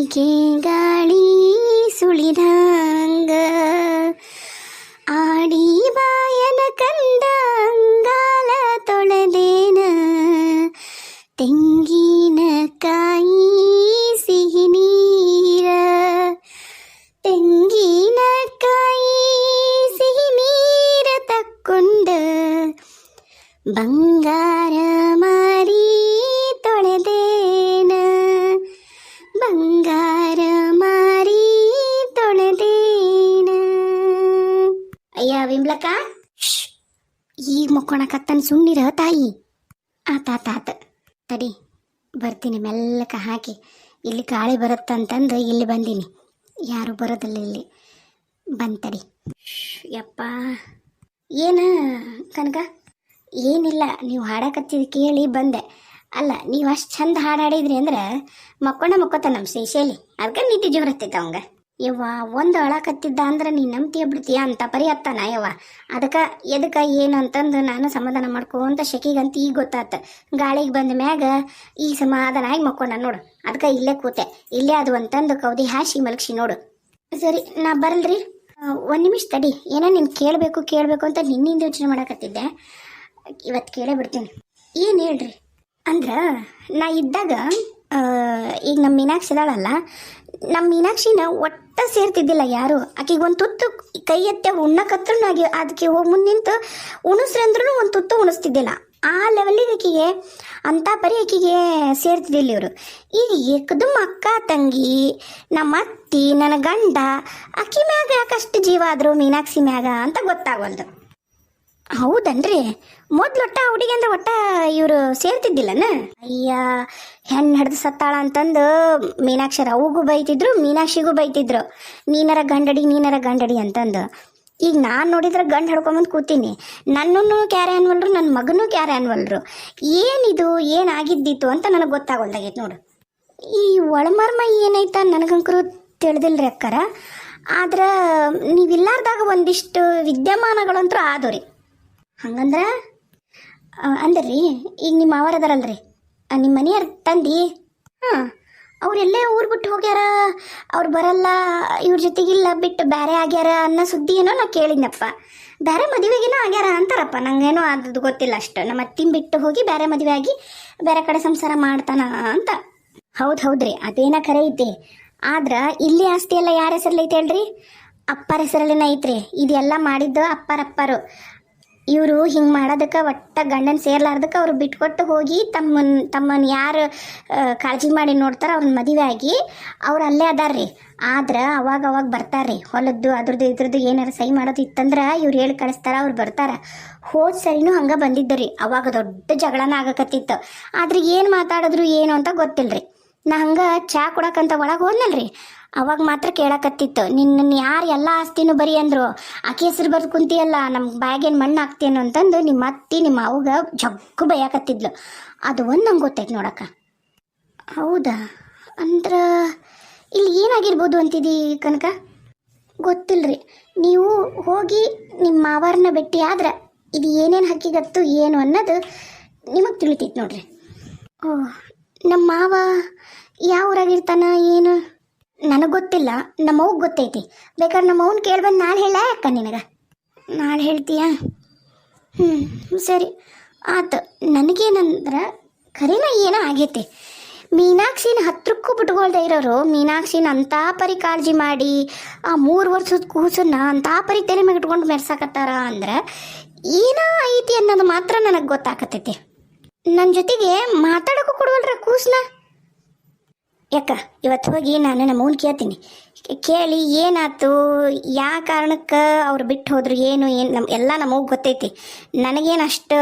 ಬೆಳಿಗ್ಗೆ ಗಾಳಿ ಸುಳಿದಂಗ ಆಡಿ ಬಾಯನ ಕಂಡ ಅಂಗಾಲ ತೊಳೆದೇನ ತೆಂಗಿನಕಾಯಿ ಸಿಹಿ ನೀರ ತೆಂಗಿನಕಾಯಿ ಸಿಹಿ ನೀರ ತಕ್ಕೊಂಡ ಬಂಗಾರ ಮಾರಿ ತೊಳೆದೇನ ಬಂಗಾರ ಮಾರಿ ತೊಳೆದೇನ. ಅಯ್ಯ ವಿಮ್ಲಕ್ಕ, ಈಗ ಮಕ್ಕೊಳಕತ್ತನ ಸುಮ್ನಿರ ತಾಯಿ. ಆತಾತ ತಡಿ, ಬರ್ತೀನಿ ಮೆಲ್ಲಕ ಹಾಕಿ. ಇಲ್ಲಿ ಗಾಳಿ ಬರುತ್ತಂತಂದು ಇಲ್ಲಿ ಬಂದೀನಿ, ಯಾರು ಬರೋದಿಲ್ಲ ಇಲ್ಲಿ. ಬಂತಡಿ. ಯಪ್ಪ ಏನ ಕನಕ? ಏನಿಲ್ಲ, ನೀವು ಹಾಡಕತ್ತಿದ್ದು ಕೇಳಿ ಬಂದೆ. ಅಲ್ಲ, ನೀವು ಅಷ್ಟು ಚಂದ ಹಾಡಾಡಿದ್ರಿ ಅಂದ್ರೆ ಮಕ್ಕೋತ ನಮ್ಮ ಶೇಷೇಲಿ, ಅದಕ್ಕೆ ನಿದ್ದೆ ಜೋರ್ ಹತ್ತೈತೆ ಅವಂಗ. ಯವ್ವ, ಒಂದು ಅಳಕತ್ತಿದ್ದ ಅಂದ್ರೆ ನೀನು ನಂಬ್ತೀಯ ಬಿಡ್ತೀಯ ಅಂತ ಪರಿ ಹತ್ತಾನ ಯವ್ವ. ಎದಕ್ಕೆ ಏನು ಅಂತಂದು ನಾನು ಸಮಾಧಾನ ಮಾಡ್ಕೊಂತ ಶೆಕಿಗಂತ ಈಗ ಗೊತ್ತಾತ. ಗಾಳಿಗೆ ಬಂದ ಮ್ಯಾಗ ಈ ಸಮಾಧಾನ ಆಗಿ ಮಕ್ಕೊಂಡ ನೋಡು. ಅದಕ್ಕೆ ಇಲ್ಲೇ ಕೂತೆ, ಇಲ್ಲೇ ಅದು ಅಂತಂದು ಕೌದಿ ಹಾಸಿ ಮಲಗಿಸಿ ನೋಡು. ಸರಿ, ನಾ ಬರಲ್ರಿ, ಒಂದು ನಿಮಿಷ ತಡಿ. ಏನೋ ನೀನು ಕೇಳಬೇಕು ಅಂತ ನಿನ್ನಿಂದ ಯೋಚನೆ ಮಾಡಕತ್ತಿದ್ದೆ. ಇವತ್ತು ಕೇಳೇ ಬಿಡ್ತೀನಿ. ಏನು ಹೇಳ್ರಿ ಅಂದ್ರೆ, ನಾ ಇದ್ದಾಗ ಈಗ ನಮ್ಮ ಮೀನಾಕ್ಷಿ ಇದಾಳಲ್ಲ, ನಮ್ಮ ಮೀನಾಕ್ಷಿನ ಒಟ್ಟ ಸೇರ್ತಿದ್ದಿಲ್ಲ ಯಾರು. ಆಕೆಗೆ ಒಂದು ತುತ್ತು ಕೈ ಎತ್ತೆ ಉಣ್ಣಕತ್ರೂ ಅದಕ್ಕೆ ಹೋಗಿ ಮುಂದೆ ನಿಂತು ಉಣಿಸ್ರಂದ್ರೂ ಒಂದು ತುತ್ತು ಉಣಿಸ್ತಿದ್ದಿಲ್ಲ. ಆ ಲೆವೆಲಿಗೆ ಆಕೆಗೆ ಅಂಥ ಪರಿ ಆಕೆಗೆ ಸೇರ್ತಿದ್ದಿಲ್ಲ ಇವರು. ಈಗ ಏಕದಮ್ ಅಕ್ಕ ತಂಗಿ, ನಮ್ಮ ಅತ್ತಿ, ನನ್ನ ಗಂಡ, ಅಕ್ಕಿ ಮ್ಯಾಗ ಯಾಕಷ್ಟು ಜೀವ ಆದರು ಮೀನಾಕ್ಷಿ ಮ್ಯಾಗ ಅಂತ ಗೊತ್ತಾಗವಲ್ದು. ಹೌದನ್ರಿ? ಮೊದ್ಲೊಟ್ಟ ಹುಡುಗಿ ಅಂದ್ರೆ ಒಟ್ಟ ಇವರು ಸೇರ್ತಿದ್ದಿಲ್ಲನ? ಅಯ್ಯ, ಹೆಣ್ಣು ಹಿಡ್ದು ಸತ್ತಾಳ ಅಂತಂದು ಮೀನಾಕ್ಷರ ಅವಗೂ ಬೈತಿದ್ರು, ಮೀನಾಕ್ಷಿಗೂ ಬೈತಿದ್ರು, ನೀನರ ಗಂಡಡಿ ಅಂತಂದು. ಈಗ ನಾನು ನೋಡಿದ್ರೆ ಗಂಡು ಹಿಡ್ಕೊಂಬಂದು ಕೂತೀನಿ, ನನ್ನನ್ನು ಕ್ಯಾರೆ ಅನ್ವಲ್ರು, ನನ್ನ ಮಗನೂ ಕ್ಯಾರೆ ಅನ್ವಲ್ರು. ಏನಿದು, ಏನಾಗಿದ್ದಿತ್ತು ಅಂತ ನನಗೆ ಗೊತ್ತಾಗೋಲ್ದಾಗೈತೆ ನೋಡು. ಈ ಒಳಮರ್ಮ ಏನೈತ ನನಗಂಕರು ತಿಳಿದಿಲ್ರಿ ಅಕ್ಕಾರ. ಆದ್ರೆ ನೀವಿಲ್ಲಾರ್ದಾಗ ಒಂದಿಷ್ಟು ವಿದ್ಯಮಾನಗಳಂತೂ ಆದವ್ರಿ. ಹಂಗಂದ್ರೆ ಅಂದ್ರಿ, ಈಗ ನಿಮ್ಮ ಮಾವರ ಅದಾರಲ್ರಿ, ನಿಮ್ಮ ಮನೆಯವ್ರ ತಂದಿ, ಅವರೆಲ್ಲೇ ಊರು ಬಿಟ್ಟು ಹೋಗ್ಯಾರ, ಅವ್ರು ಬರಲ್ಲ, ಇವ್ರ ಜೊತೆಗಿಲ್ಲ, ಬಿಟ್ಟು ಬೇರೆ ಆಗ್ಯಾರ ಅನ್ನೋ ಸುದ್ದಿ ಏನೋ ನಾ ಕೇಳಿದ್ನಪ್ಪ. ಬೇರೆ ಮದುವೆಗೇನೋ ಆಗ್ಯಾರ ಅಂತಾರಪ್ಪ, ನಂಗೇನೋ ಅದು ಗೊತ್ತಿಲ್ಲ ಅಷ್ಟು. ನಮ್ಮ ಅತ್ತಿನ ಬಿಟ್ಟು ಹೋಗಿ ಬೇರೆ ಮದುವೆ ಆಗಿ ಬೇರೆ ಕಡೆ ಸಂಸಾರ ಮಾಡ್ತಾನ ಅಂತ. ಹೌದ್ರಿ, ಅದೇನ ಖರೆ ಐತಿ. ಆದ್ರೆ ಇಲ್ಲಿ ಆಸ್ತಿ ಎಲ್ಲ ಯಾರ ಹೆಸರಲ್ಲಿ ಐತೆ ಹೇಳ್ರಿ? ಅಪ್ಪರ ಹೆಸರಲ್ಲಿನ ಐತ್ರಿ. ಇದೆಲ್ಲ ಮಾಡಿದ್ದು ಅಪ್ಪರು. ಇವರು ಹಿಂಗೆ ಮಾಡೋದಕ್ಕೆ, ಒಟ್ಟ ಗಂಡನ ಸೇರ್ಲಾರ್ದಕ್ಕೆ ಅವ್ರು ಬಿಟ್ಕೊಟ್ಟು ಹೋಗಿ ತಮ್ಮನ್ನು ಯಾರು ಕಾಳಜಿ ಮಾಡಿ ನೋಡ್ತಾರ ಅವ್ರನ್ನ ಮದುವೆ ಆಗಿ ಅವ್ರು ಅಲ್ಲೇ ಅದಾರ್ರಿ. ಆದ್ರೆ ಅವಾಗ ಬರ್ತಾರ್ರಿ. ಹೊಲದ್ದು ಅದ್ರದ್ದು ಇದ್ರದ್ದು ಏನಾರು ಸಹಿ ಮಾಡೋದು ಇತ್ತಂದ್ರೆ ಇವ್ರು ಹೇಳಿ ಕಳಿಸ್ತಾರ, ಅವ್ರು ಬರ್ತಾರ. ಹೋದ ಸರಿನೂ ಹಂಗೆ ಬಂದಿದ್ದರಿ. ಅವಾಗ ದೊಡ್ಡ ಜಗಳನ ಆಗಕತ್ತಿತ್ತು. ಆದ್ರೆ ಏನು ಮಾತಾಡಿದ್ರು ಏನು ಅಂತ ಗೊತ್ತಿಲ್ರಿ. ನಾ ಹಂಗೆ ಚಾ ಕೊಡಕ್ಕಂತ ಒಳಗೆ ಹೋದ್ನಲ್ರಿ, ಅವಾಗ ಮಾತ್ರ ಕೇಳಕತ್ತಿತ್ತು, ನಿನ್ನ ಯಾರು ಎಲ್ಲ ಆಸ್ತಿನೂ ಬರೀ ಅಂದರು, ಆಕೆ ಹೆಸರು ಬರ್ದು ಕುಂತಿಯಲ್ಲ, ನಮ್ಮ ಬ್ಯಾಗೇನು ಮಣ್ಣು ಹಾಕ್ತೇನು ಅಂತಂದು ನಿಮ್ಮ ಅತ್ತಿ ನಿಮ್ಮ ಅವ್ಗ ಜಗ್ಗು ಬೈಯಾಕತ್ತಿದ್ಲು. ಅದು ಒಂದು ನಂಗೆ ಗೊತ್ತೈತೆ ನೋಡಕ್ಕ. ಹೌದಾ? ಅಂದ್ರೆ ಇಲ್ಲಿ ಏನಾಗಿರ್ಬೋದು ಅಂತಿದ್ದೀ ಕನಕ? ಗೊತ್ತಿಲ್ಲರಿ. ನೀವು ಹೋಗಿ ನಿಮ್ಮ ಮಾವಾರನ್ನ ಭೇಟಿ ಆದ್ರೆ ಇದು ಏನೇನು ಹಕ್ಕಿಗತ್ತು ಏನು ಅನ್ನೋದು ನಿಮಗೆ ತಿಳಿತೈತೆ ನೋಡ್ರಿ. ಓ, ನಮ್ಮ ಮಾವ ಯಾವ ಊರಾಗಿರ್ತಾನ ಏನು ನನಗೆ ಗೊತ್ತಿಲ್ಲ, ನಮ್ಮವ್ಗೆ ಗೊತ್ತೈತಿ. ಬೇಕಾದ್ರೆ ನಮ್ಮವ್ನ ಕೇಳ್ಬಂದು ನಾಳೆ ಹೇಳ ಅಕ್ಕ ನಿನಗೆ. ನಾಳೆ ಹೇಳ್ತೀಯಾ? ಸರಿ ಆತು. ನನಗೇನಂದ್ರೆ ಖರೇನ ಏನೋ ಆಗೈತಿ. ಮೀನಾಕ್ಷಿನ ಹತ್ರಕ್ಕೂ ಬಿಟ್ಕೊಳ್ದೆ ಇರೋರು ಮೀನಾಕ್ಷಿನ ಅಂಥ ಪರಿ ಕಾಳಜಿ ಮಾಡಿ ಆ 3 ವರ್ಷದ ಕೂಸನ್ನ ಅಂಥ ಪರಿ ತಲೆ ಮೇಲೆ ಇಟ್ಕೊಂಡು ಮೆರ್ಸಾಕತ್ತಾರ ಅಂದ್ರೆ ಏನೋ ಐತಿ ಅನ್ನೋದು ಮಾತ್ರ ನನಗೆ ಗೊತ್ತಾಕತ್ತೈತಿ. ನನ್ನ ಜೊತೆಗೆ ಮಾತಾಡೋಕ್ಕೂ ಕೊಡುವಲ್ರ ಕೂಸನ್ನ. ಯಾಕ ಇವತ್ತು ಹೋಗಿ ನಾನು ನಮ್ಮವ್ನ ಕೇಳ್ತೀನಿ. ಕೇಳಿ ಏನಾಯ್ತು, ಯಾವ ಕಾರಣಕ್ಕೆ ಅವ್ರು ಬಿಟ್ಟು ಹೋದ್ರು, ಏನು ಎಲ್ಲ ನಮ್ಮವ್ಗೆ ಗೊತ್ತೈತಿ. ನನಗೇನು ಅಷ್ಟು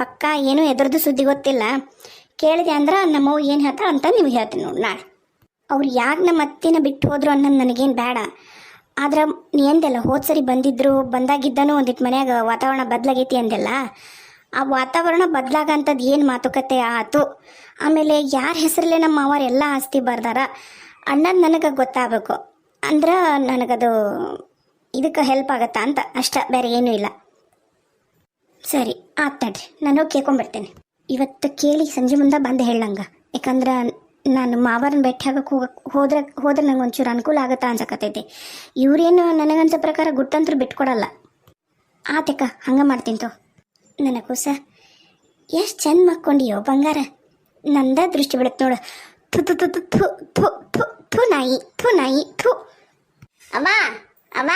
ಪಕ್ಕ ಏನು ಎದುರದ್ದು ಸುದ್ದಿ ಗೊತ್ತಿಲ್ಲ. ಕೇಳಿದೆ ಅಂದ್ರೆ ನಮ್ಮವ್ವ ಏನು ಹೇಳ್ತಾಳೆ ಅಂತ ನಿಮ್ಗೆ ಹೇಳ್ತೀನಿ ನೋಡಿ ನಾಳೆ. ಅವ್ರು ಯಾಕೆ ನಮ್ಮ ಅತ್ತಿನ ಬಿಟ್ಟು ಹೋದ್ರು ಅನ್ನೋದು ನನಗೇನು ಬೇಡ. ಆದ್ರೆ ನೀ ಅಂದೆಲ್ಲ ಹೋದ ಸರಿ ಬಂದಾಗಿದ್ದನೂ ಒಂದಿಟ್ಟು ಮನ್ಯಾಗ ವಾತಾವರಣ ಬದಲಾಗೈತಿ ಅಂದೆಲ್ಲ. ಆ ವಾತಾವರಣ ಬದಲಾಗಂಥದ್ದು ಏನು ಮಾತುಕತೆ ಆಯ್ತು. ಆಮೇಲೆ ಯಾರ ಹೆಸರಲ್ಲೇ ನಮ್ಮ ಮಾವಾರು ಎಲ್ಲ ಆಸ್ತಿ ಬರ್ದಾರ ಅನ್ನೋದು ನನಗೆ ಗೊತ್ತಾಗಬೇಕು. ಅಂದ್ರೆ ನನಗದು ಇದಕ್ಕೆ ಹೆಲ್ಪ್ ಆಗತ್ತಾ ಅಂತ ಅಷ್ಟ, ಬೇರೆ ಏನೂ ಇಲ್ಲ. ಸರಿ ಆತ್ ನಡ್ರಿ, ನಾನು ಕೇಳ್ಕೊಂಬರ್ತೇನೆ. ಇವತ್ತು ಕೇಳಿ ಸಂಜೆ ಮುಂದೆ ಬಂದು ಹೇಳಂಗ. ಯಾಕಂದ್ರೆ ನಾನು ಮಾವರನ್ನ ಭೇಟಿ ಆಗಕ್ಕೆ ಹೋದ್ರೆ ನಂಗೆ ಒಂಚೂರು ಅನುಕೂಲ ಆಗುತ್ತಾ ಅನ್ಸಕತ್ತೈತಿ. ಇವ್ರೇನು ನನಗನ್ಸೋ ಪ್ರಕಾರ ಗುಟ್ಟಂತರೂ ಬಿಟ್ಕೊಡಲ್ಲ. ಆತಕ್ಕ ಹಂಗೆ ಮಾಡ್ತೀನಿ. ನನ್ನ ಕೂಸ ಎಷ್ಟು ಚಂದ ಮಕ್ಕೊಂಡಿಯೋ ಬಂಗಾರ. ನಂದ ದೃಷ್ಟಿ ಬಿಡುತ್ತೆ ನೋಡು. ಥು ಥು ಥು ಥು ಥು ಥು ಥು ನಾಯಿ ಥು ನಾಯಿ ಥು. ಅಮ್ಮ ಅಮ್ಮ,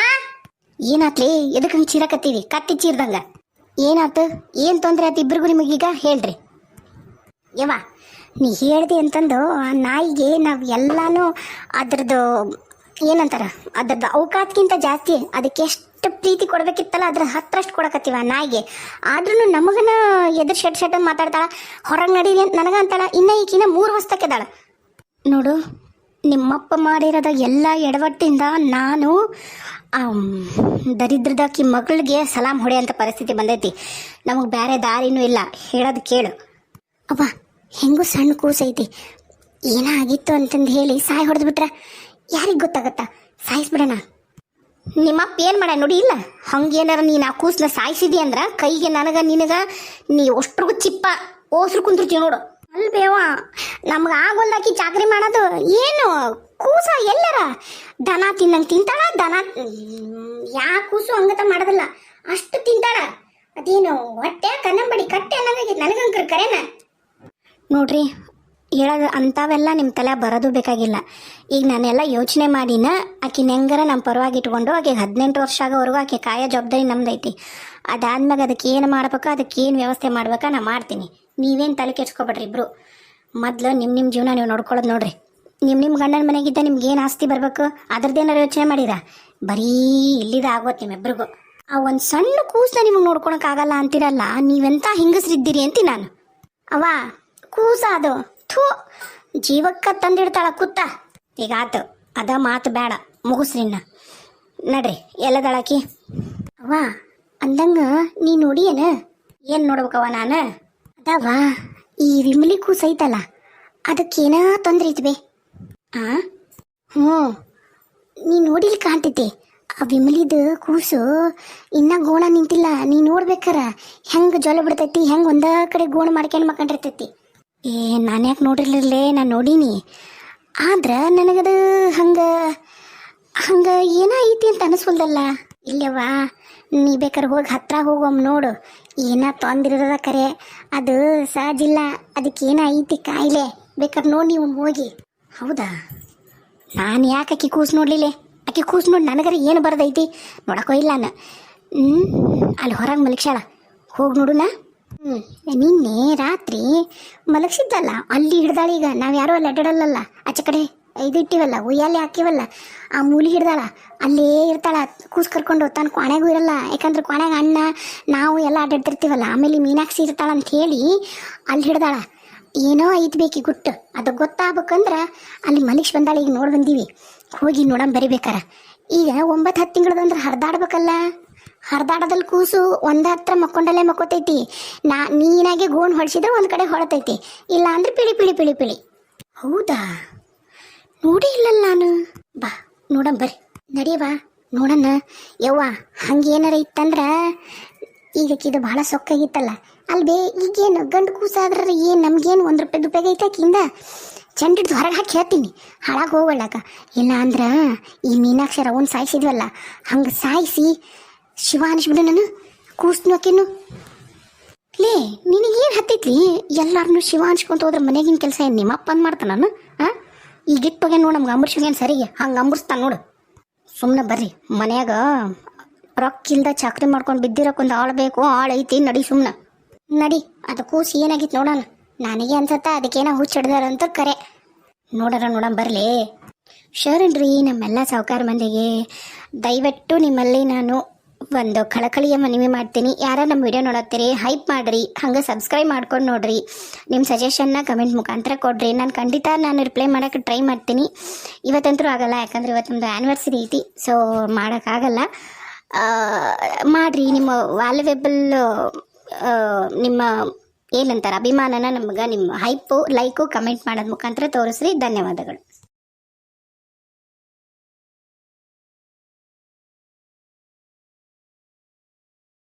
ಏನಾತ್ಲಿ? ಎದಕ್ಕೆ ಹಂಗೆ ಚೀರಕತ್ತೀವಿ ಕತ್ತಿ ಚೀರ್ದಂಗ? ಏನಾತು? ಏನು ತೊಂದರೆ ಆಯ್ತು ಇಬ್ರಿಗೂ ನಿಮಗೀಗ ಹೇಳ್ರಿ. ಯವ್ವ ನೀ ಹೇಳ್ದೆ ಅಂತಂದು ಆ ನಾಯಿಗೆ ನಾವು ಎಲ್ಲನೂ ಅದ್ರದ್ದು ಏನಂತಾರ ಅದ್ರದ್ದು ಅವಕಾಶಕ್ಕಿಂತ ಜಾಸ್ತಿ ಅದಕ್ಕೆ ಎಷ್ಟು ಪ್ರೀತಿ ಕೊಡ್ಬೇಕಿತ್ತಲ್ಲ ಅದ್ರ 10ರಷ್ಟು ಕೊಡಕತ್ತೀವ ಆ ನಾಯಿಗೆ. ಆದ್ರೂ ನಮಗನ ಎದುರು ಶೆಟ್ ಮಾತಾಡ್ತಾಳ, ಹೊರಗೆ ನಡೀರಿ ಅಂತ ನನಗ ಅಂತಾಳ. ಇನ್ನ ಈಗಿನ 3 ಹೊಸ್ತಕ್ಕೆದಾಳ ನೋಡು. ನಿಮ್ಮಪ್ಪ ಮಾಡಿರೋದ ಎಲ್ಲ ಎಡವಟ್ಟಿಂದ ನಾನು ದರಿದ್ರದಾಕಿ ಮಗಳಿಗೆ ಸಲಾಮ್ ಹೊಡೆಯಂಥ ಪರಿಸ್ಥಿತಿ ಬಂದೈತಿ. ನಮಗೆ ಬೇರೆ ದಾರಿನೂ ಇಲ್ಲ. ಹೇಳೋದು ಕೇಳು ಅವ್ವ. ಹೆಂಗೂ ಸಣ್ಣ ಕೂಸೈತಿ, ಏನಾಗಿತ್ತು ಅಂತಂದು ಹೇಳಿ ಸಾಯಿ ಹೊಡೆದ್ಬಿಟ್ರೆ ಯಾರಿಗೆ ಗೊತ್ತಾಗತ್ತಾ? ಸಾಯಿಸ್ಬಿಡೋಣ. ನಿಮ್ಮಪ್ಪ ಏನು ಮಾಡ ನೋಡಿ ಇಲ್ಲ. ಹಂಗೇನಾರ ನೀನು ಆ ಕೂಸನ್ನ ಸಾಯಿಸಿದಿ ಅಂದ್ರೆ ಕೈಗೆ ನನಗೆ ನೀ ಅಷ್ಟ್ರಿಗೂ ಚಿಪ್ಪ ಓಸ್ರು ಕುಂತಿರ್ತೀವಿ ನೋಡು. ಅಲ್ಬೇವ ನಮ್ಗೆ ಆಗೋಲ್ದಾಕಿ ಚಾಕ್ರಿ ಮಾಡೋದು ಏನು? ಕೂಸ ಎಲ್ಲರ ದನ ತಿನ್ನಂಗೆ ತಿಂತಾಳ. ದನ ಯಾ ಕೂಸು ಹಂಗತ ಮಾಡೋದಿಲ್ಲ, ಅಷ್ಟು ತಿಂತಾಳ. ಅದೇನು ಹೊಟ್ಟೆ ಕನ್ನಂಬಡಿ ಕಟ್ಟೆ ಅನ್ನಂಗೆ ನನಗಂಕರ್ ಕರೆನ ನೋಡ್ರಿ. ಹೇಳೋದು ಅಂಥವೆಲ್ಲ ನಿಮ್ಮ ತಲೆ ಬರೋದು ಬೇಕಾಗಿಲ್ಲ. ಈಗ ನಾನೆಲ್ಲ ಯೋಚನೆ ಮಾಡಿನ ಆಕಿನ ಹೆಂಗಾರ ನಮ್ಮ ಪರವಾಗಿ ಇಟ್ಕೊಂಡು ಆಕೆಗೆ 18 ವರ್ಷ ಆಗೋವರೆಗೂ ಆಕೆ ಕಾಯೋ ಜವಾಬ್ದಾರಿ ನಮ್ದೈತಿ. ಅದಾದ್ಮ್ಯಾಗ ಅದಕ್ಕೆ ಏನು ಮಾಡ್ಬೇಕಾ, ಅದಕ್ಕೆ ಏನು ವ್ಯವಸ್ಥೆ ಮಾಡ್ಬೇಕಾ ನಾ ಮಾಡ್ತೀನಿ. ನೀವೇನು ತಲೆ ಕೆಡ್ಸ್ಕೊಬೇಡ್ರಿ ಇಬ್ರು. ಮೊದಲು ನಿಮ್ಮ ಜೀವನ ನೀವು ನೋಡ್ಕೊಳ್ಳೋದು ನೋಡ್ರಿ. ನಿಮ್ಮ ಗಂಡನ ಮನೆಗಿದ್ದ ನಿಮ್ಗೆ ಏನು ಆಸ್ತಿ ಬರ್ಬೇಕು ಅದ್ರದ್ದೇನಾರು ಯೋಚನೆ ಮಾಡಿರ? ಬರೀ ಇಲ್ಲಿದ ಆಗೋದು ನಿಮ್ಮಿಬ್ರಿಗೂ. ಆ ಒಂದು ಸಣ್ಣ ಕೂಸನ್ನ ನಿಮಗೆ ನೋಡ್ಕೊಳಕ್ಕಾಗಲ್ಲ ಅಂತಿರಲ್ಲ, ನೀವೆಂತ ಹಿಂಗಸ್ರಿದ್ದೀರಿ ಅಂತಿ ನಾನು. ಅವ ಕೂಸ ಅದು ಥೂ ಜೀವಕ್ಕ ತಂದಿಡ್ತಾಳ ಕುತ್ತ. ಈಗ ಆತು, ಅದ ಮಾತು ಬೇಡ, ಮುಗಿಸ್ರಿನ್ನ ನಡ್ರಿ. ಎಲ್ಲದಳಕಿ ಅವ್ವ ಅಂದಂಗ ನೀ ನೋಡಿಯೇನ? ಏನು ನೋಡ್ಬೇಕವ ನಾನು? ಅದವ ಈ ವಿಮಲಿ ಕೂಸ ಐತಲ್ಲ ಅದಕ್ಕೇನ ತೊಂದ್ರೆ ಐತಿ ಬೇ. ಹ್ಞೂ ನೀ ನೋಡಿಲಿ ಕಾಣ್ತೈತಿ. ಆ ವಿಮಲಿದ ಕೂಸು ಇನ್ನ ಗೋಣ ನಿಂತಿಲ್ಲ. ನೀ ನೋಡ್ಬೇಕಾರ ಹೆಂಗೆ ಜೊಲ ಬಿಡ್ತೈತಿ, ಹೆಂಗೆ ಒಂದ ಕಡೆ ಗೋಣ ಮಾಡ್ಕೊಂಡು ಮಕ್ಕೊಂಡಿರ್ತೈತಿ. ನಾನು ಯಾಕೆ ನೋಡಿರ್ಲಿರ್ಲೇ? ನಾನು ನೋಡೀನಿ. ಆದ್ರೆ ನನಗದು ಹಂಗೆ ಏನೋ ಐತಿ ಅಂತ ಅನಿಸ್ವಲ್ದಲ್ಲ. ಇಲ್ಲವ್ವ ನೀ ಬೇಕಾರೆ ಹೋಗಿ ಹತ್ರ ಹೋಗಮ್ಮ ನೋಡು. ಏನ ತೊಂದಿರದ ಕರೆ ಅದು ಸಹಜಿಲ್ಲ. ಅದಕ್ಕೇನ ಐತಿ ಕಾಯಿಲೆ, ಬೇಕಾದ್ರೆ ನೋಡಿ ನೀವು ಹೋಗಿ. ಹೌದಾ? ನಾನು ಯಾಕೆ ಆಕಿ ಕೂಸು ನೋಡ್ಲಿಲ್ಲ? ಆಕೆ ಕೂಸು ನೋಡಿ ನನಗರ ಏನು ಬರೋದೈತಿ ನೋಡಕ್ಕೋ ಇಲ್ಲ ನಾನು. ಅಲ್ಲಿ ಹೊರಗೆ ಮಲಗ್ಸಾಳ, ಹೋಗಿ ನೋಡುನ. ನಿನ್ನೆ ರಾತ್ರಿ ಮಲಗಿಸಿದ್ದಲ್ಲ ಅಲ್ಲಿ ಹಿಡ್ದಾಳ. ಈಗ ನಾವು ಯಾರೋ ಅಲ್ಲಿ ಅಡ್ಡಾಡಲ್ಲ, ಆಚೆ ಕಡೆ ಇದು ಇಟ್ಟಿವಲ್ಲ ಉಯ್ಯಾಲೆ ಹಾಕಿವಲ್ಲ ಆ ಮೂಲಿ ಹಿಡ್ದಾಳ. ಅಲ್ಲೇ ಇರ್ತಾಳ. ಕೂಸು ಕರ್ಕೊಂಡು ತಾನು ಕೊನೆಗೂ ಇರಲ್ಲ. ಯಾಕಂದ್ರೆ ಕೊನೆಗೆ ಅಣ್ಣ ನಾವು ಎಲ್ಲ ಅಡ್ಡಾಡ್ತಿರ್ತೀವಲ್ಲ. ಆಮೇಲೆ ಮೀನಾಕ್ಷಿ ಇರ್ತಾಳ ಅಂತ ಹೇಳಿ ಅಲ್ಲಿ ಹಿಡ್ದಾಳ. ಏನೋ ಐತಿ ಬೇಕಿ ಗುಟ್ಟು. ಅದು ಗೊತ್ತಾಗ್ಬೇಕಂದ್ರೆ ಅಲ್ಲಿ ಮಲಗಿಸಿ ಬಂದಾಳ. ಈಗ ನೋಡಿ ಬಂದೀವಿ, ಹೋಗಿ ನೋಡಮ್ ಬರಿಬೇಕಾರ. ಈಗ 9-10 ತಿಂಗಳದಂದ್ರೆ ಹರಿದಾಡ್ಬೇಕಲ್ಲ. ಹರಿದಾಡದಲ್ಲಿ ಕೂಸು ಹತ್ರ ಮಕ್ಕೊಂಡಲ್ಲೇ ಮಕ್ಕೋತೈತಿ. ನೀನಾಗೆ ಗೋಣ್ ಹೊಡ್ಸಿದ್ರೆ ಒಂದು ಕಡೆ ಹೊಳತೈತಿ, ಇಲ್ಲ ಅಂದ್ರೆ ಪಿಳಿ ಪಿಳಿ ಪಿಳಿ ಪಿಳಿ. ಹೌದಾ? ನೋಡಿ ಇಲ್ಲಲ್ಲ ನಾನು. ಬಾ ನೋಡಮ್ ಬರ್ರಿ, ನಡಿಯವಾ ನೋಡಣ್ಣ. ಯವ್ವ ಹಂಗೇನಾರ ಇತ್ತಂದ್ರ ಈಗಕ್ಕಿದು ಭಾಳ ಸೊಕ್ಕಾಗಿತ್ತಲ್ಲ ಅಲ್ಬೇ. ಈಗೇನು ಗಂಡು ಕೂಸಾದ್ರ ಏನು ನಮ್ಗೇನು 1 ರೂಪಾಯಿ ದುಪ್ಪಾಗ ಐತಾಕಿಂದ ಚಂಡಿಡ್ದು ಹೊರಗೆ ಹಾಕಿ ಹೇಳ್ತೀನಿ ಹಾಳಾಗಿ ಹೋಗೋಳ್ಳಾಕ. ಇಲ್ಲ ಅಂದ್ರೆ ಈ ಮೀನಾಕ್ಷರ ಒಂದು ಸಾಯಿಸಿದ್ವಲ್ಲ ಹಂಗೆ ಸಾಯಿಸಿ ಶಿವ ಅನಿಸ್ಬಿಡು ನಾನು ಕೂಸ್ನೋಕೇನು. ಲೇ ನಿನಗೇನು ಹತ್ತೈತ್ಲಿ? ಎಲ್ಲಾರನ್ನೂ ಶಿವ ಅನ್ಸ್ಕೊಂತ ಹೋದ್ರೆ ಮನೆಗಿನ ಕೆಲಸ ಏನು ನಿಮ್ಮ ಅಪ್ಪ ಅಂದ್ ಮಾಡ್ತಾನ ನಾನು? ಈಗಿಟ್ಟೋಗೆ ನೋಡು ನಮ್ಗೆ ಅಂಬರ್ಸಿಗೇನು ಸರಿಗೆ ಹಂಗೆ ಅಂಬರ್ಸ್ತಾನೆ ನೋಡು. ಸುಮ್ಮನೆ ಬರ್ರಿ, ಮನ್ಯಾಗ ರೊಕ್ಕಿಲ್ದ ಚಾಕ್ರಿ ಮಾಡ್ಕೊಂಡು ಬಿದ್ದಿರೋಕ್ಕೊಂದು ಆಳು ಬೇಕು. ಆಳು ಐತಿ, ನಡಿ ಸುಮ್ಮನೆ ನಡಿ. ಅದು ಕೂಸಿ ಏನಾಗಿತ್ತು ನೋಡೋಣ. ನನಗೆ ಅನ್ಸತ್ತ ಅದಕ್ಕೇನೋ ಹುಚ್ಚಿಡ್ದಾರಂತ ಕರೆ. ನೋಡೋಣ ಬರಲಿ. ಶರಣ್ರಿ ನಮ್ಮೆಲ್ಲ ಸಾಹುಕಾರ ಮಂದಿಗೆ ದಯವಿಟ್ಟು ನಿಮ್ಮಲ್ಲಿ ನಾನು ಒಂದು ಕಳಕಳಿಯ ಮನವಿ ಮಾಡ್ತೀನಿ. ಯಾರ ನಮ್ಮ ವಿಡಿಯೋ ನೋಡತ್ತೀರಿ ಹೈಪ್ ಮಾಡಿರಿ, ಹಂಗೆ ಸಬ್ಸ್ಕ್ರೈಬ್ ಮಾಡ್ಕೊಂಡು ನೋಡ್ರಿ. ನಿಮ್ಮ ಸಜೆಷನ್ನ ಕಮೆಂಟ್ ಮುಖಾಂತರ ಕೊಡ್ರಿ. ನಾನು ರಿಪ್ಲೈ ಮಾಡೋಕ್ಕೆ ಟ್ರೈ ಮಾಡ್ತೀನಿ. ಇವತ್ತಂತೂ ಆಗಲ್ಲ, ಯಾಕಂದ್ರೆ ಇವತ್ತು ನಮ್ಮದು ಆ್ಯನಿವರ್ಸರಿ ಐತಿ. ಸೊ ಮಾಡೋಕ್ಕಾಗಲ್ಲ. ಮಾಡಿರಿ. ನಿಮ್ಮ ವ್ಯಾಲ್ಯುವೇಬಲ್ ನಿಮ್ಮ ಏನಂತಾರೆ ಅಭಿಮಾನನ ನಮ್ಗೆ ನಿಮ್ಮ ಹೈಪು ಲೈಕು ಕಮೆಂಟ್ ಮಾಡೋದ್ ಮುಖಾಂತರ ತೋರಿಸ್ರಿ. ಧನ್ಯವಾದಗಳು.